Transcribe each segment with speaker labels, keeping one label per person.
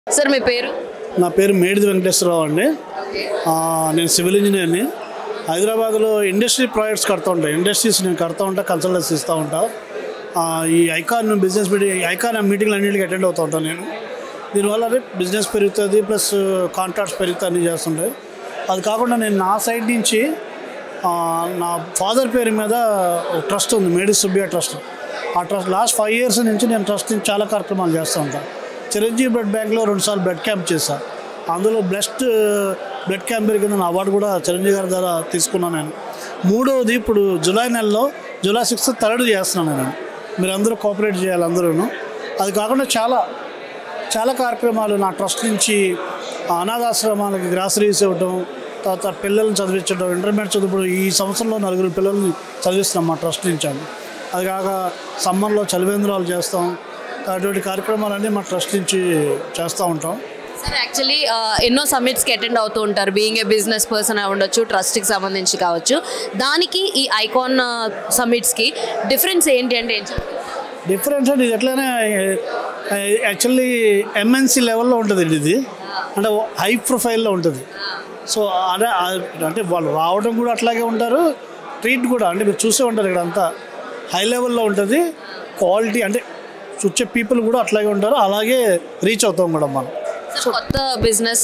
Speaker 1: sir మీ పేరు
Speaker 2: నా పేరు మేడిది వెంకటేశ్వరరావు అండి నేను సివిల్ ఇంజనీర్ని హైదరాబాద్లో ఇండస్ట్రీ ప్రాజెక్ట్స్ కడతా ఉంటాయి ఇండస్ట్రీస్ నేను కడతా ఉంటా కన్సల్టెన్సీ ఇస్తూ ఉంటా ఈ ఐకాన్ బిజినెస్ ఐకాన్ మీటింగ్లు అన్నింటికి అటెండ్ అవుతూ ఉంటాను నేను దీనివల్ల బిజినెస్ పెరుగుతుంది ప్లస్ కాంట్రాక్ట్స్ పెరుగుతాయి అన్నీ చేస్తుంటాయి అది కాకుండా నేను నా సైడ్ నుంచి నా ఫాదర్ పేరు మీద ట్రస్ట్ ఉంది మేడి సుబ్బియా ట్రస్ట్ ఆ ట్రస్ట్ లాస్ట్ 5 years నుంచి నేను ట్రస్ట్ నుంచి చాలా కార్యక్రమాలు చేస్తూ ఉంటాను చిరంజీవి బ్లడ్ బ్యాంక్లో 2 సార్లు బ్లడ్ క్యాంప్ చేశాను అందులో బెస్ట్ బ్లడ్ క్యాంపర్ కింద నా అవార్డు కూడా చిరంజీవి గారి ద్వారా తీసుకున్నాను నేను మూడవది ఇప్పుడు జూలై నెలలో జూలై 6th థర్డ్ చేస్తున్నాను నేను మీరందరూ కోఆపరేట్ చేయాలి అందరూ అది కాకుండా చాలా కార్యక్రమాలు నా ట్రస్ట్ నుంచి అనాథాశ్రమాలకి గ్రాసరీస్ ఇవ్వటం తర్వాత పిల్లల్ని చదివించడం ఇంటర్మీడియట్ చదువు ఈ సంవత్సరంలో 4 పిల్లల్ని చదివిస్తున్నాం మా ట్రస్ట్ నుంచి అండి అది కాక సమ్మర్లో చలివేంద్రాలు చేస్తాం అటువంటి కార్యక్రమాలన్నీ మా ట్రస్ట్ నుంచి చేస్తూ ఉంటాం
Speaker 1: సార్ యాక్చువల్లీ ఎన్నో సమ్మిట్స్కి అటెండ్ అవుతూ ఉంటారు బీయింగ్ ఏ బిజినెస్ పర్సన్ అయి ఉండొచ్చు ట్రస్ట్కి సంబంధించి కావచ్చు దానికి ఈ ఐకాన్ సమ్మిట్స్కి డిఫరెన్స్ ఏంటి అంటే ఏం చెప్తారు
Speaker 2: డిఫరెన్స్ అంటే ఇది ఎట్లనే యాక్చువల్లీ ఎంఎన్సీ లెవెల్లో ఉంటుంది ఇది అంటే హై ప్రొఫైల్లో ఉంటుంది సో అదే అంటే వాళ్ళు రావడం కూడా అట్లాగే ఉంటారు ట్రీట్ కూడా అంటే మీరు చూసే ఉంటారు ఇక్కడ అంతా హై లెవెల్లో ఉంటుంది క్వాలిటీ అంటే చూసే పీపుల్ కూడా అట్లాగే ఉంటారు అలాగే రీచ్ అవుతాం కూడా మనం
Speaker 1: కొత్త బిజినెస్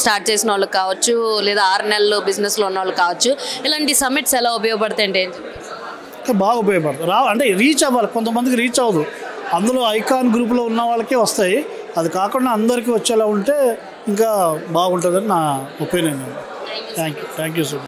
Speaker 1: స్టార్ట్ చేసిన వాళ్ళకి కావచ్చు లేదా 6 నెలలు బిజినెస్లో ఉన్న వాళ్ళు కావచ్చు ఇలాంటి సమ్మిట్స్ ఎలా ఉపయోగపడతాయి అంటే ఏం చెప్తారు
Speaker 2: బాగా ఉపయోగపడుతుంది అంటే రీచ్ అవ్వాలి కొంతమందికి రీచ్ అవ్వదు అందులో ఐకాన్ గ్రూప్లో ఉన్న వాళ్ళకే వస్తాయి అది కాకుండా అందరికీ వచ్చేలా ఉంటే ఇంకా బాగుంటుందని నా opinion thank you so much